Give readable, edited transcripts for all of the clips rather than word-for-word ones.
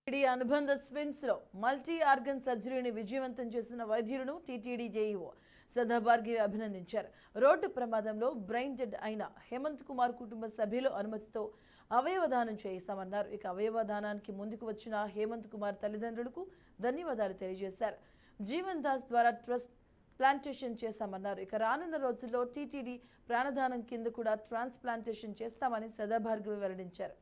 అనుబంధ స్విమ్స్ లో multi organ సర్జరీని విజయవంతం చేసిన వైద్యులను టీటీడీ జేఈఓ సదాభార్గవి అభినందించారు. రోడ్డు ప్రమాదంలో బ్రెయిన్ డెడ్ అయిన హేమంత్ కుమార్ కుటుంబ సభ్యుల అనుమతితో అవయవదానం చేయిస్తామన్నారు. ఇక అవయవదానానికి ముందుకు వచ్చిన హేమంత్ కుమార్ తల్లిదండ్రులకు ధన్యవాదాలు తెలియజేశారు. జీవన్ దాస్ ద్వారా ట్రస్ట్ ప్లాంటేషన్ చేస్తామన్నారు. ఇక రానున్న రోజుల్లో టీటీడీ ప్రాణదానం కింద కూడా ట్రాన్స్ప్లాంటేషన్ చేస్తామని సదాభార్గవి వెల్లడించారు.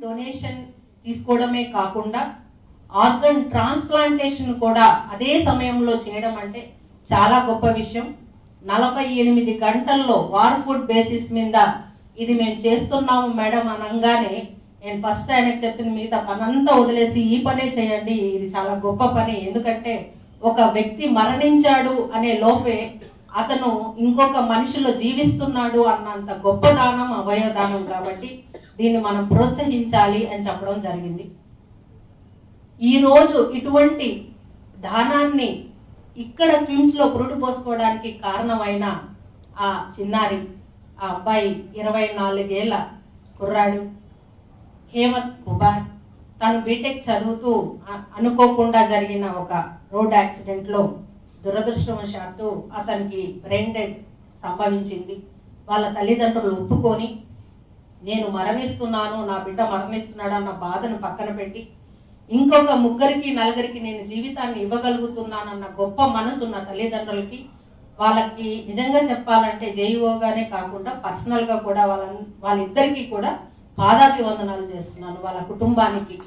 డొనేషన్ తీసుకోవడమే కాకుండా ఆర్గన్ ట్రాన్స్ప్లాంటేషన్ కూడా అదే సమయంలో చేయడం అంటే చాలా గొప్ప విషయం. 48 గంటల్లో వార్ఫుడ్ బేసిస్ మీద ఇది మేము చేస్తున్నాము మేడం అనగానే నేను ఫస్ట్ ఆయనకు చెప్పిన మిగతా పనంతా వదిలేసి ఈ పనే చేయండి, ఇది చాలా గొప్ప పని. ఎందుకంటే ఒక వ్యక్తి మరణించాడు అనే లోపే అతను ఇంకొక మనిషిలో జీవిస్తున్నాడు అన్నంత గొప్ప దానం అవయవదానం. కాబట్టి దీన్ని మనం ప్రోత్సహించాలి అని చెప్పడం జరిగింది. ఈరోజు ఇటువంటి దానాన్ని ఇక్కడ స్విమ్స్ లో పురుడు పోసుకోవడానికి కారణమైన ఆ చిన్నారి, ఆ అబ్బాయి 24 ఏళ్ల కుర్రాడు హేమంత్ కుమార్, తను బీటెక్ చదువుతూ అనుకోకుండా జరిగిన ఒక రోడ్ యాక్సిడెంట్ లో దురదృష్టవశాత్తు అతనికి బ్రెయిన్ డెడ్ సంభవించింది. వాళ్ళ తల్లిదండ్రులు ఒప్పుకొని నేను మరణిస్తున్నాను, నా బిడ్డ మరణిస్తున్నాడు అన్న బాధను పక్కన పెట్టి ఇంకొక 3-4 నేను జీవితాన్ని ఇవ్వగలుగుతున్నానన్న గొప్ప మనసున్న తల్లిదండ్రులకి, వాళ్ళకి నిజంగా చెప్పాలంటే జేఈఓగానే కాకుండా పర్సనల్గా కూడా వాళ్ళిద్దరికీ కూడా పాదాభివందనాలు చేస్తున్నాను, వాళ్ళ కుటుంబానికి.